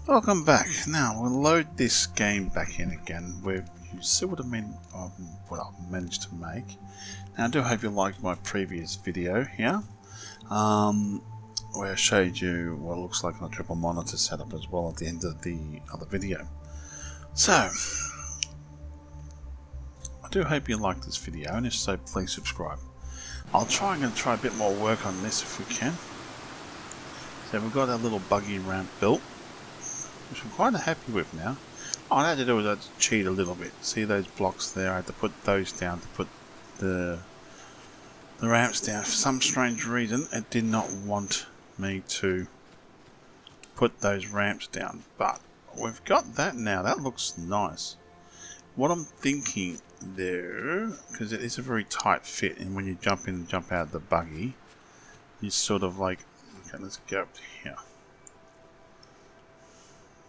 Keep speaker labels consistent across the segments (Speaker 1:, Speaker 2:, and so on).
Speaker 1: Welcome back. Now we'll load this game back in again. You see what I've managed to make. Now I do hope you liked my previous video here, where I showed you what looks like a triple monitor setup as well at the end of the other video. So I do hope you liked this video, and if so, please subscribe. I'm going to try a bit more work on this if we can. So we've got our little buggy ramp built, which I'm quite happy with now. All I had to do was I had to cheat a little bit. See those blocks there? I had to put those down to put the ramps down. For some strange reason, it did not want me to put those ramps down. But we've got that now. That looks nice. What I'm thinking there, because it is a very tight fit, and when you jump in and jump out of the buggy, you sort of like, okay, let's go up to here.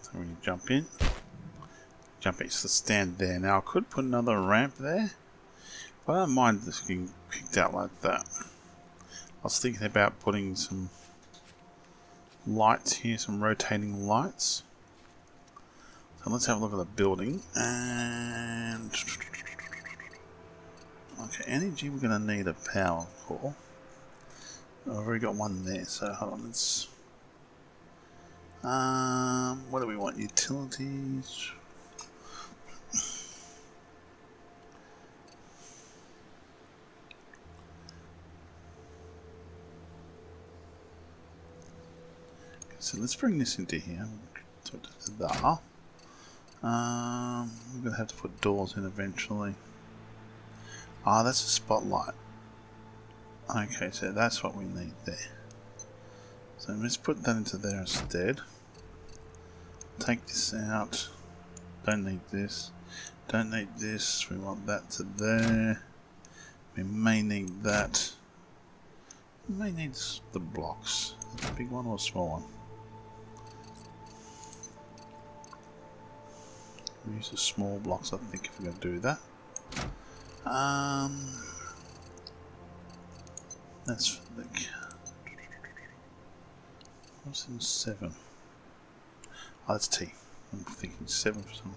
Speaker 1: So when you jump in, it's the stand there. Now I could put another ramp there, but I don't mind this getting kicked out like that. I was thinking about putting some lights here, some rotating lights. So let's have a look at the building. And okay, energy we're going to need a power core. I've already got one there, so hold on, let's what do we want? Utilities. Okay, so let's bring this into here. We're gonna have to put doors in eventually. Ah, that's a spotlight. Okay, so that's what we need there. So let's put that into there instead. Take this out. Don't need this. Don't need this. We want that to there. We may need that. We may need the blocks. A big one or a small one? We use the small blocks, I think, if we're going to do that. That's for the... What's in 7? Oh, that's T. I'm thinking 7 for something.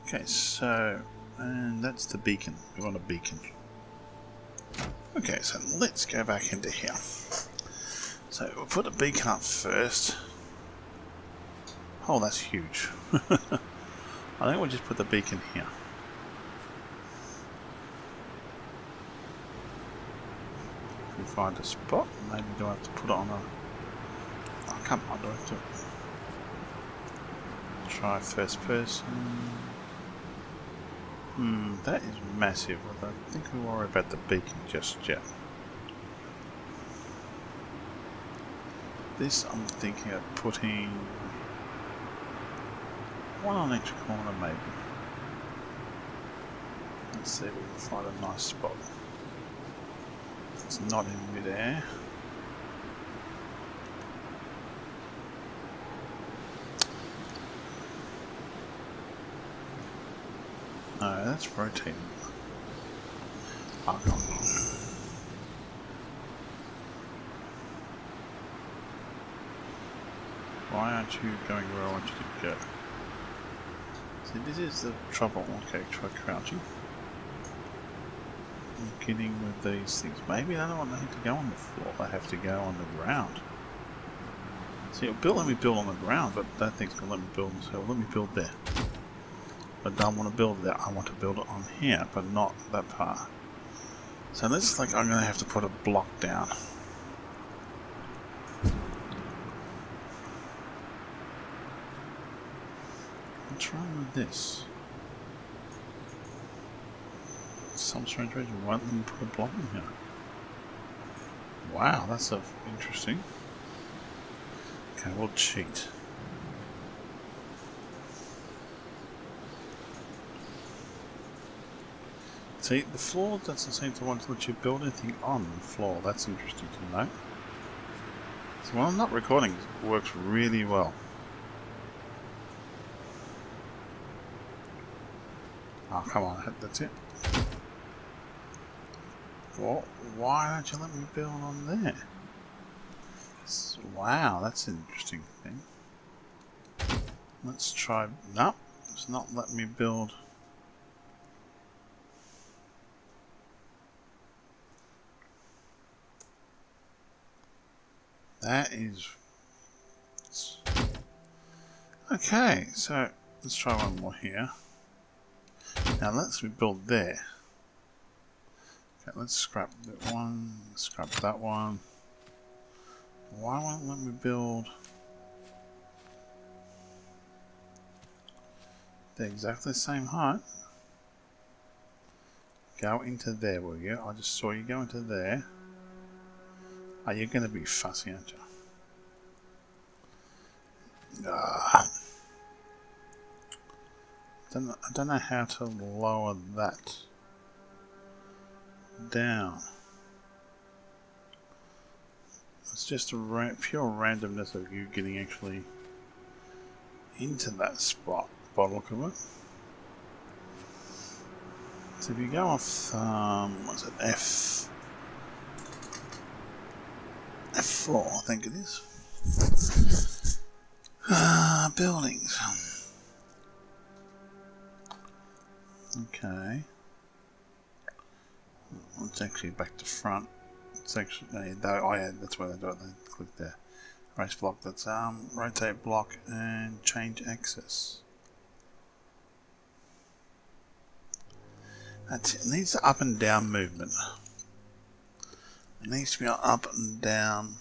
Speaker 1: Okay, so... and that's the beacon. We want a beacon. Okay, so let's go back into here. So we'll put a beacon up first. Oh, that's huge. I think we'll just put the beacon here. If we find a spot, maybe do I have to put it on a... oh, come on, do I have to... try first person... that is massive. I don't think we worry about the beacon just yet. This I'm thinking of putting... one on each corner maybe. Let's see if we can find a nice spot. It's not in midair. No, that's rotating. Oh, come on. Why aren't you going where I want you to go? See, this is the trouble. Okay, try crouching. I'm kidding with these things. Maybe I don't want them to go on the floor. They have to go on the ground. See, it'll let me build on the ground, but that thing's going to let me build. So let me build there. I don't want to build there. I want to build it on here, but not that part. So let's like I'm going to have to put a block down. What's wrong with this? Some strange reason won't let me put a block in here. Wow, that's interesting. Okay, we'll cheat. See, the floor doesn't seem to want to let you build anything on the floor. That's interesting to know. So when I'm not recording, it works really well. Oh, come on, that's it. Well, why don't you let me build on there? Wow, that's an interesting thing. Let's try. No, it's not letting me build. That is. Okay, so let's try one more here. Now let's build there. Okay, let's scrap that one, scrap that one. Why won't it let me build? They're exactly the same height. Go into there, will you? I just saw you go into there. Are you going to be fussy, aren't you? I don't know how to lower that down. It's just a pure randomness of you getting actually into that spot by the look of it. So if you go off, what's it, F4, I think it is. Buildings. Okay. It's actually back to front. It's actually, oh yeah, that's where they do it. They click there. Race block, that's rotate block and change axis. That's it. It needs the up and down movement. It needs to be an up and down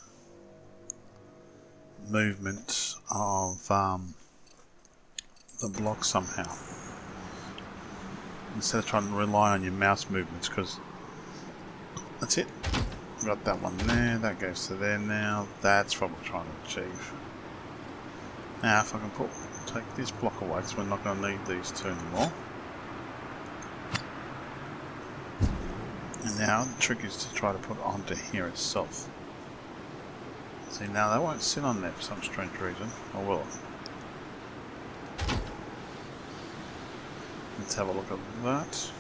Speaker 1: movement of the block somehow. Instead of trying to rely on your mouse movements, because that's it. We've got that one there, that goes to there now. That's what we're trying to achieve. Now if I can take this block away, because we're not going to need these two anymore. And now the trick is to try to put it onto here itself. See, now that won't sit on there for some strange reason, or will it? Let's have a look at that.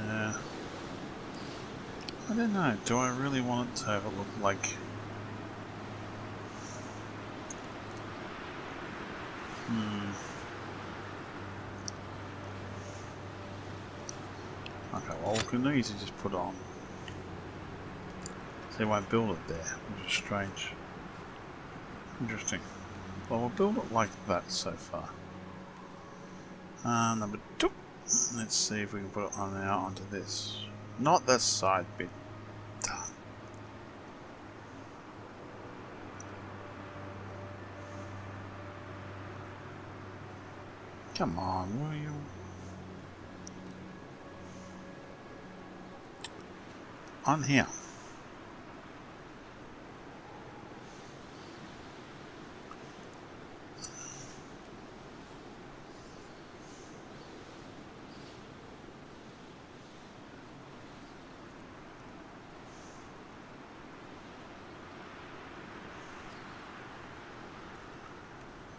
Speaker 1: Yeah. I don't know, do I really want it to have a look like... Okay, well we can easily just put it on. So you won't build it there, which is strange. Interesting. Well, we'll build it like that so far. Number 2. Let's see if we can put it on now onto this. Not that side bit. Come on, will you? On here.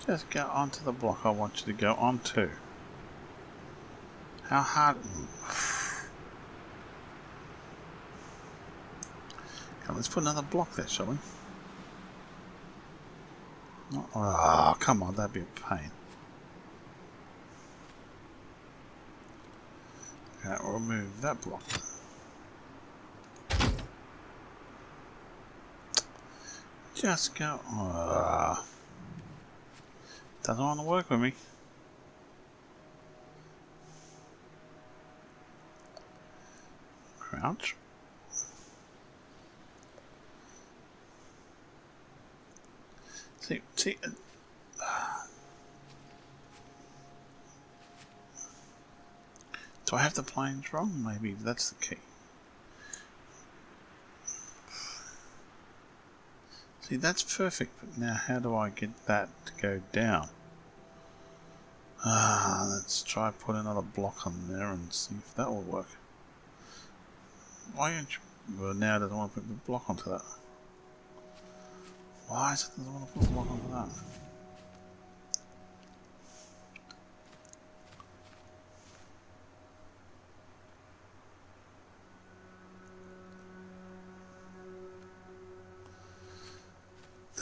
Speaker 1: Just go onto the block I want you to go onto. How hard? Come, let's put another block there, shall we? Oh, come on, that'd be a pain. Okay, we'll remove that block. Just go. Doesn't want to work with me. Crouch. See. Do I have the planes wrong? Maybe that's the key. See, that's perfect, but now how do I get that to go down? Let's try put another block on there and see if that will work. Why don't you? Well, now it doesn't want to put the block onto that. Why is it doesn't want to put a block onto that?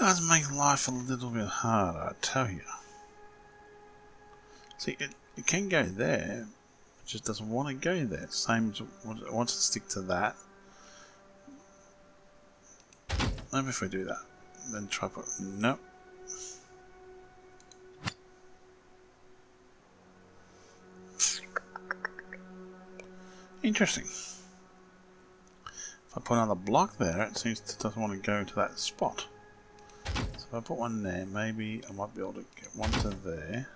Speaker 1: does make life a little bit harder, I tell you. See, it can go there, it just doesn't want to go there. Same as it wants to stick to that. Maybe if we do that, then try put nope. Interesting. If I put another block there, it seems it doesn't want to go to that spot. So if I put one there, maybe I might be able to get one to there.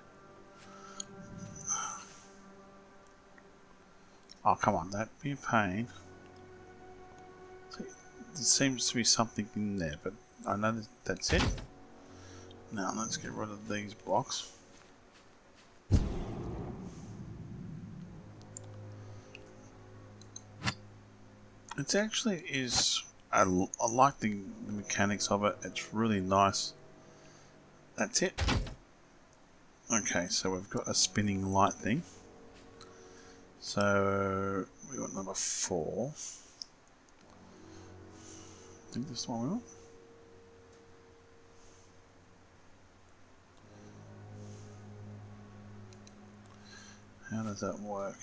Speaker 1: Oh, come on, that'd be a pain. See, there seems to be something in there, but I know that's it. Now let's get rid of these blocks. It actually is, I like the mechanics of it, it's really nice. That's it. Okay, so we've got a spinning light thing. So we want number 4. I think this is the one we want. How does that work?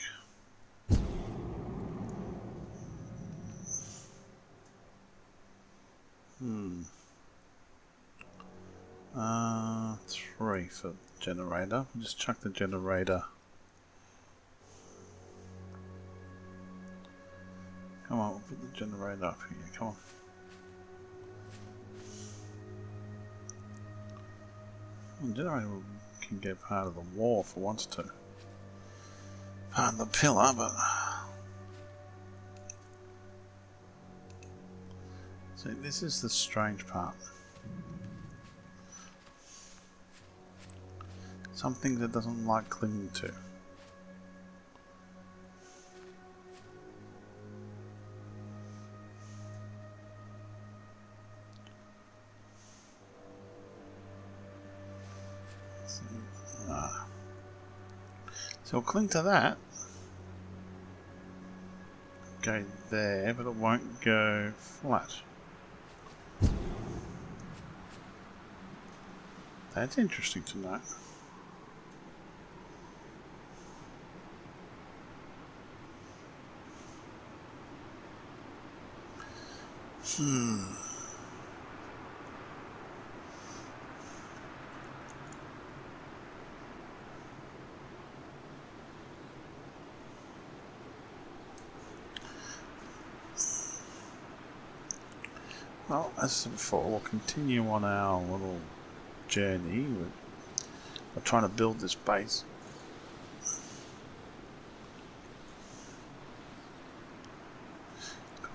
Speaker 1: 3 for generator. We'll just chuck the generator. Come on, we'll put the generator up here. Come on. The generator can get part of the wall if it wants to. Part of the pillar, but see, this is the strange part. Something that doesn't like clinging to. So we'll cling to that. Go there, but it won't go flat. That's interesting to know. Well, as I said before, we'll continue on our little journey. We're trying to build this base.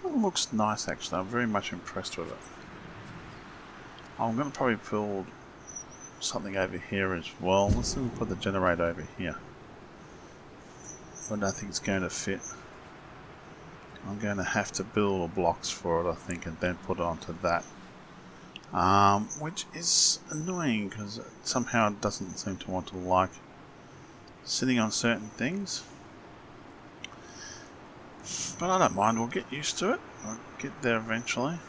Speaker 1: It looks nice actually, I'm very much impressed with it. I'm going to probably build something over here as well. Let's see if we put the generator over here. I don't think it's going to fit. I'm going to have to build blocks for it, I think, and then put it onto that. Which is annoying because somehow it doesn't seem to want to like sitting on certain things. But I don't mind, we'll get used to it. I'll get there eventually.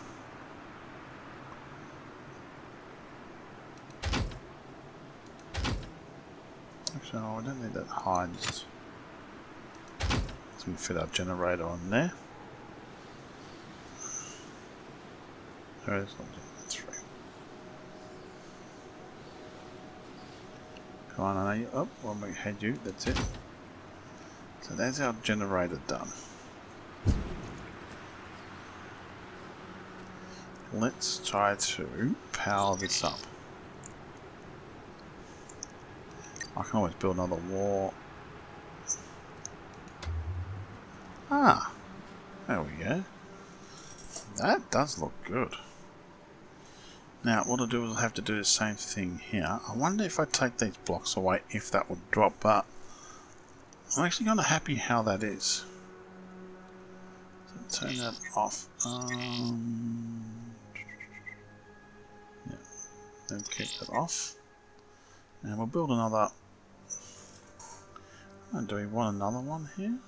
Speaker 1: Actually, no, I don't need that high. Just we can fit our generator on there. There is one, that's 3. Come on, I know you. Oh, one more head you, that's it. So that's our generator done. Let's try to power this up. I can always build another wall. Ah, there we go. That does look good. Now, what I'll do is I'll have to do the same thing here. I wonder if I take these blocks away, if that would drop, but I'm actually kind of happy how that is. So turn that off. Yeah, then keep that off. And we'll build another. Do we want another one here?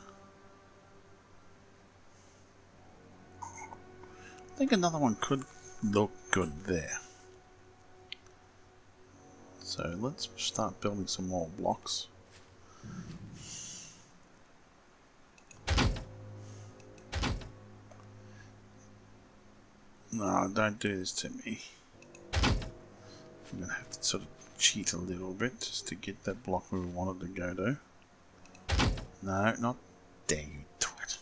Speaker 1: I think another one could look good there. So let's start building some more blocks. No, don't do this to me. I'm going to have to sort of cheat a little bit just to get that block where we wanted to go to. No, not there, you twat.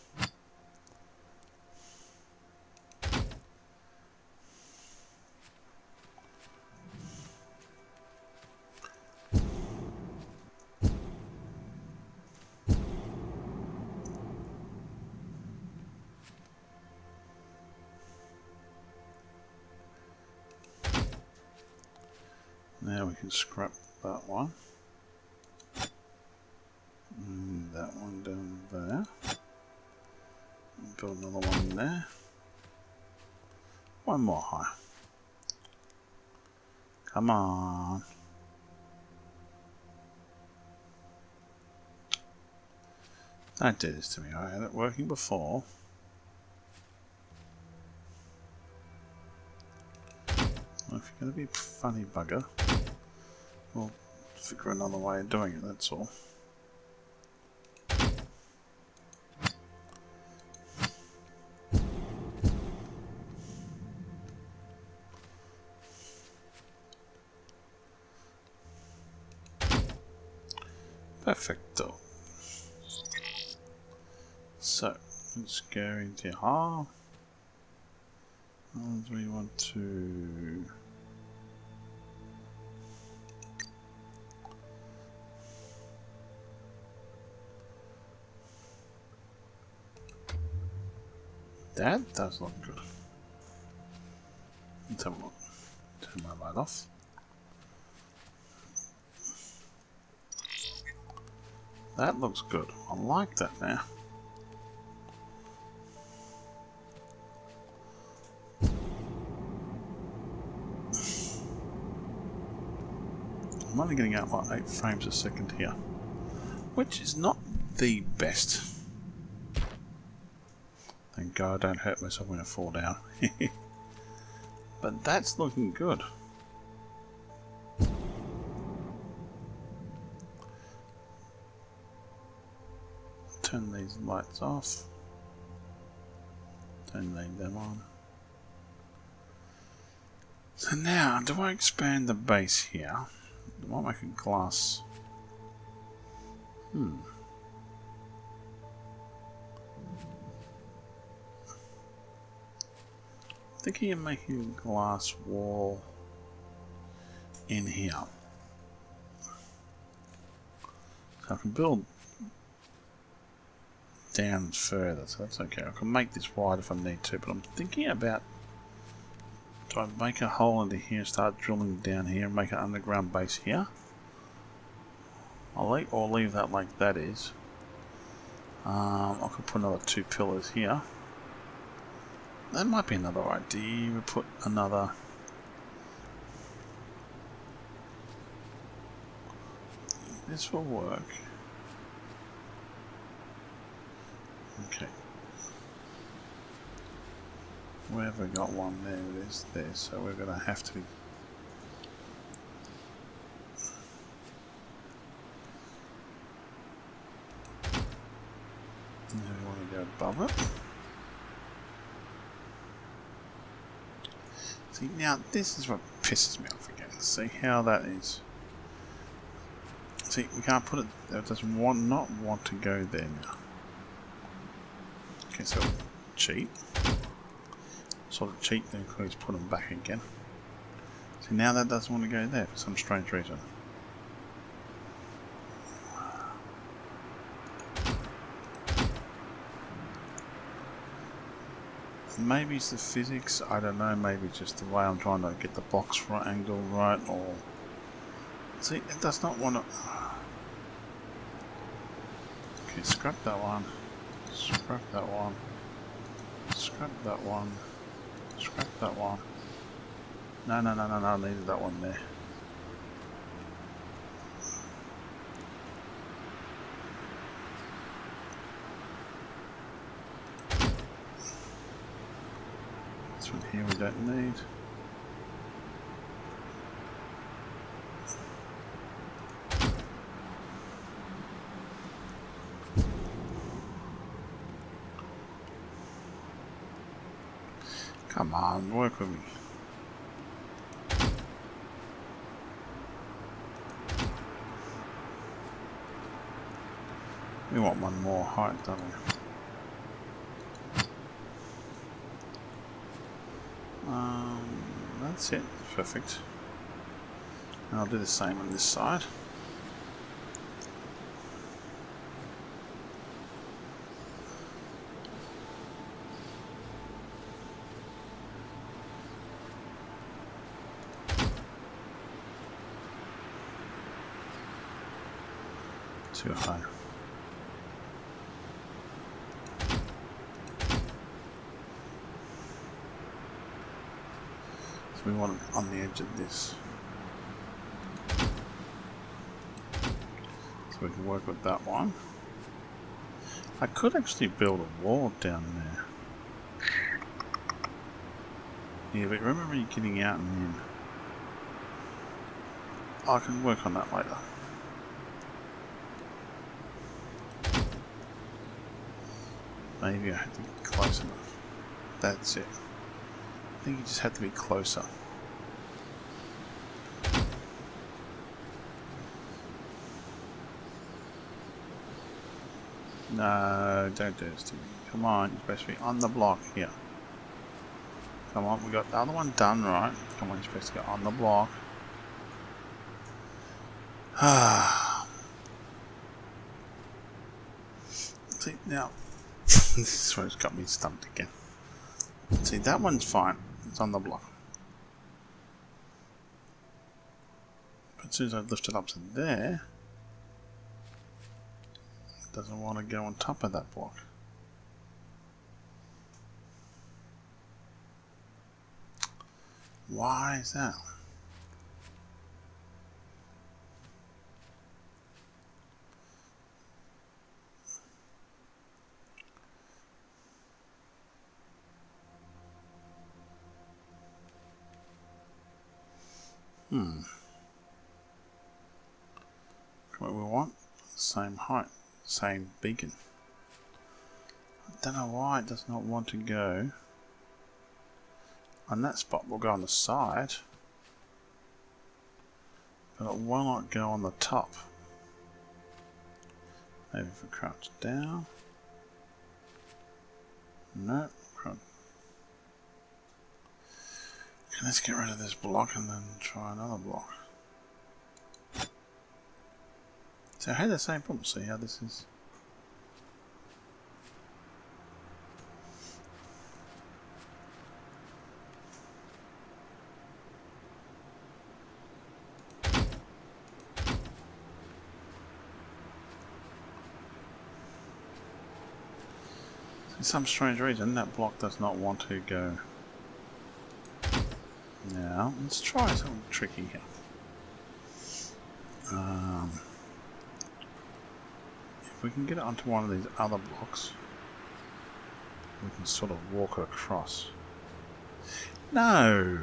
Speaker 1: Now we can scrap that one. And that one down there. Build another one there. One more high. Come on. Don't do this to me. I had it working before. Well, if you're going to be a funny bugger, we'll figure another way of doing it, that's all. Perfecto. So, let's go into and we want to that does look good. Let's have a look. Turn my light off. That looks good. I like that now. I'm only getting out like 8 frames a second here, which is not the best. Thank God I don't hurt myself when I fall down. But that's looking good. Turn these lights off. Turn them on. So now, do I expand the base here? I might make a glass. Thinking of making a glass wall in here. So I can build down further, so that's okay. I can make this wide if I need to, but I'm thinking about, do I make a hole into here, start drilling down here and make an underground base here? Or leave that like that is. I could put another 2 pillars here. That might be another idea. We put another. This will work. Okay. We haven't got one there. It is there, so we're going to have to. Now we want to go above it. See, now this is what pisses me off again. See how that is. See, we can't put it. It doesn't not want to go there now. Okay, so cheat. Sort of cheat, then please put them back again. See, now that doesn't want to go there for some strange reason. Maybe it's the physics, I don't know, maybe it's just the way I'm trying to get the box right angle right, or... See, it does not want to... Okay, scrap that one. Scrap that one. Scrap that one. Scrap that one. No, I needed that one there. This one here we don't need. Come on, work with me. We want one more height, don't we? That's it. Perfect. And I'll do the same on this side. Too high. So we want it on the edge of this. So we can work with that one. I could actually build a wall down there. Yeah, but remember you're getting out and in. I can work on that later. Maybe I had to get close enough. That's it. I think you just had to be closer. No, don't do this to me. Come on, you're supposed to be on the block here. Come on, we got the other one done right. Come on, you're supposed to go on the block. See, now, this is where it's got me stumped again. See, that one's fine. It's on the block. But as soon as I lift it up to there, it doesn't want to go on top of that block. Why is that? What we want? Same height, same beacon. I don't know why it does not want to go on that spot. We'll go on the side, but it will not go on the top. Maybe if we crouch down. No, crouch. Okay, let's get rid of this block and then try another block. So I had the same problem. See how this is? For some strange reason, that block does not want to go. Now, let's try something tricky here. If we can get it onto one of these other blocks, we can sort of walk across. No!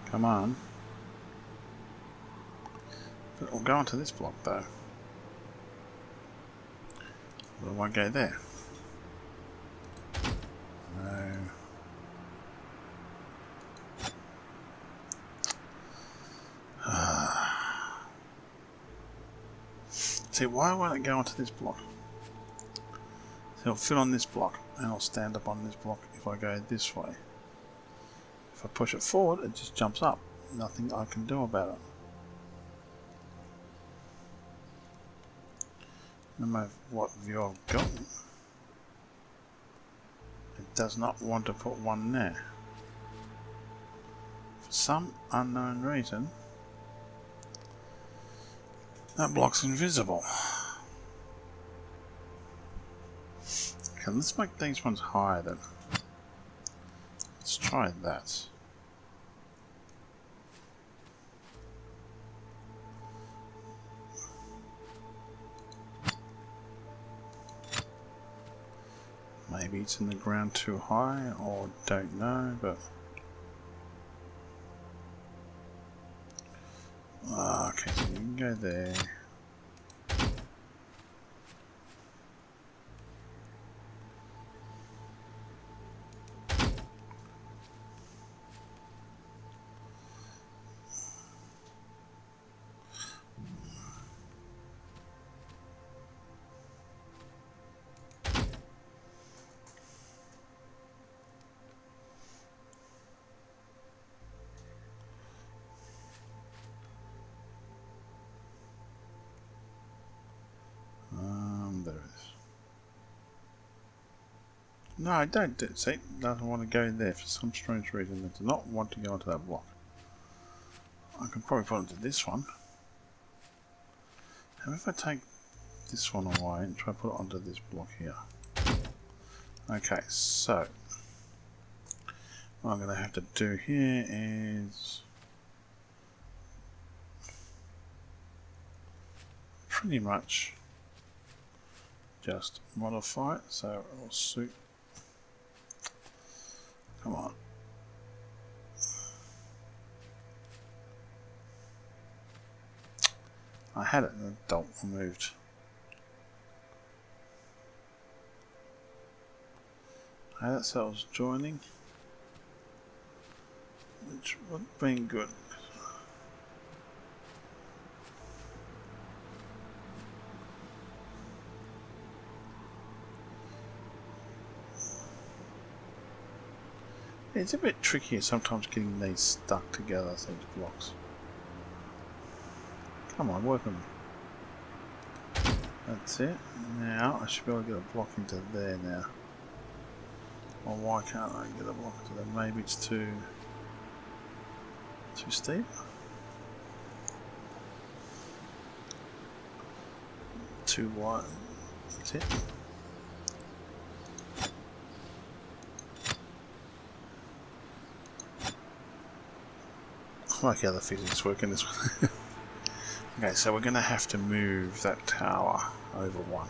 Speaker 1: Come on. But it will go onto this block though. But it won't go there. No. See, why won't it go onto this block? So it'll fit on this block and it'll stand up on this block if I go this way. If I push it forward, it just jumps up. Nothing I can do about it. No matter what view I've got, it does not want to put one there. For some unknown reason, that block's invisible. Okay, let's make these ones higher then. Let's try that. Maybe it's in the ground too high, or don't know, but okay, so you can go there. No, I don't. See, it doesn't want to go there for some strange reason. It does not want to go onto that block. I can probably put it into this one. How if I take this one away and try to put it onto this block here? Okay, so what I'm going to have to do here is pretty much just modify it so it will suit. Come on. I had it and the dot removed. I had it so it was joining, which would have been good. It's a bit tricky sometimes getting these stuck together, these blocks. Come on, work on me. That's it. Now I should be able to get a block into there now. Well, why can't I get a block into there? Maybe it's too steep. Too wide. That's it. I like how the physics work in this one. Okay, so we're going to have to move that tower over one.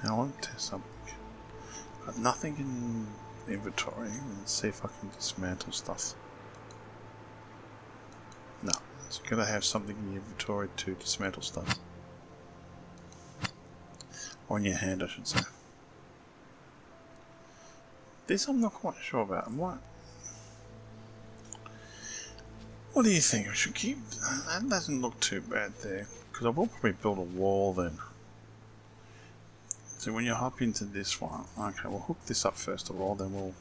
Speaker 1: Now I want to test something. Got nothing in inventory. Let's see if I can dismantle stuff. No, it's got to have something in your inventory to dismantle stuff. Or in your hand, I should say. This I'm not quite sure about. What do you think? I should keep. That doesn't look too bad there, because I will probably build a wall then. So when you hop into this one, okay, we'll hook this up first of all, then we'll.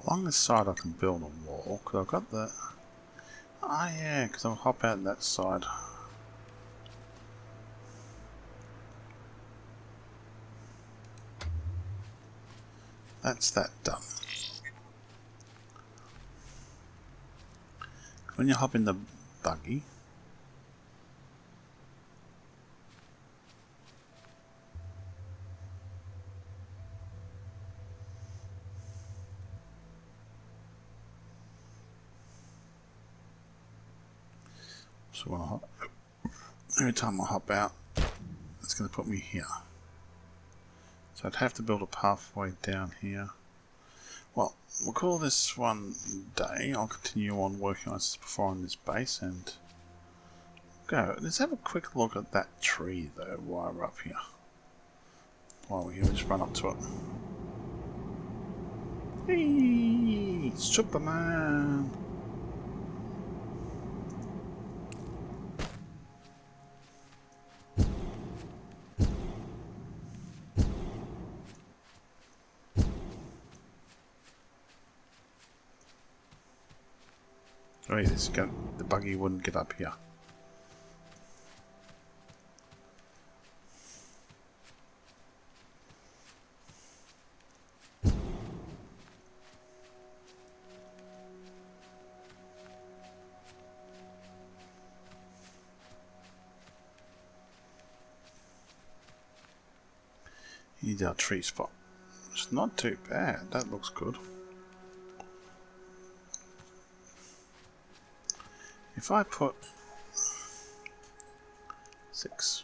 Speaker 1: Along this side I can build a wall, because I've got the... Ah yeah, because I'll hop out that side. That's that done. When you hop in the buggy, so when I hop, every time I hop out, it's going to put me here. So I'd have to build a pathway down here. Well, we'll call this one day. I'll continue on working on this before on this base and go. Let's have a quick look at that tree though while we're up here. While we're here, we'll just run up to it. Hey, Superman! Oh, yeah, the buggy wouldn't get up here. Here's our tree spot. It's not too bad. That looks good. If I put 6,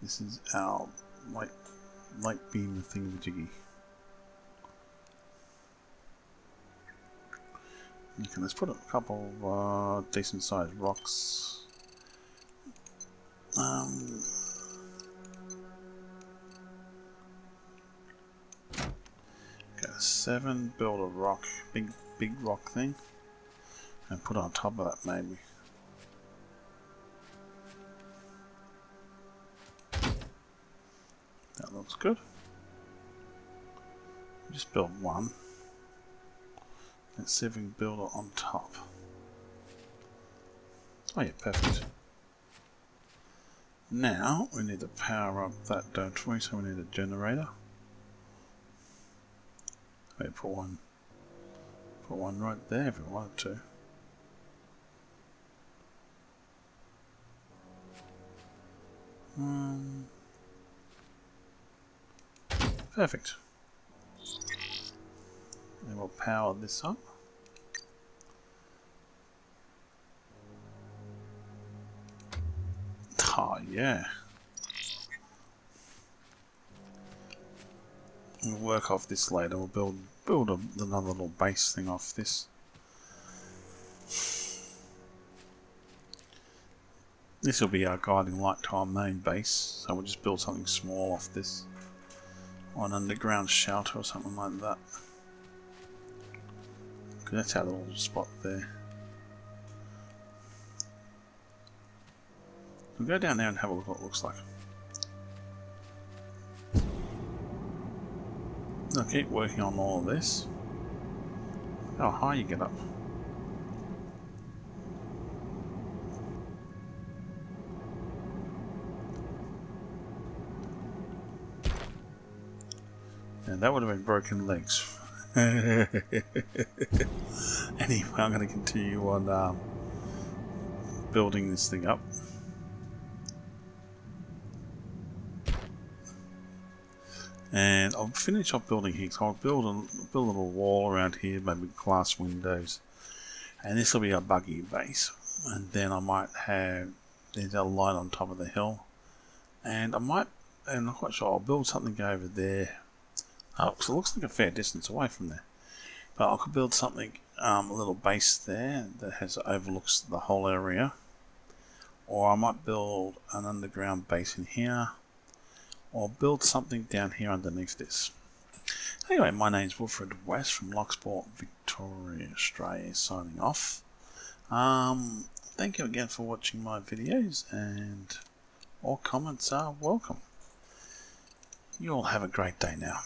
Speaker 1: this is our light beam thingamajiggy. Okay, let's put a couple of decent sized rocks. Okay, 7, build a rock, big rock thing, and put on top of that maybe. That looks good. Just build one. Let's see if we can build it on top. Oh yeah, perfect. Now we need to power up that, don't we? So we need a generator. Okay, put one right there if we wanted to. Perfect. And we'll power this up. Oh yeah. We'll work off this later. We'll build another little base thing off this. This will be our guiding light to our main base. So we'll just build something small off this, or an underground shelter or something like that. Okay, that's our little spot there. We'll go down there and have a look at what it looks like. I'll keep working on all of this. How high you get up. And that would have been broken legs. Anyway, I'm going to continue on building this thing up. And I'll finish off building here. So I'll build a little wall around here, maybe glass windows. And this will be a buggy base. And then I might have there's a light on top of the hill. And I'm not quite sure, I'll build something over there. Oh, so it looks like a fair distance away from there. But I could build something, a little base there that overlooks the whole area. Or I might build an underground base in here. Or build something down here underneath this. Anyway, my name's Wilfred West from Locksport, Victoria, Australia, signing off. Thank you again for watching my videos, and all comments are welcome. You all have a great day now.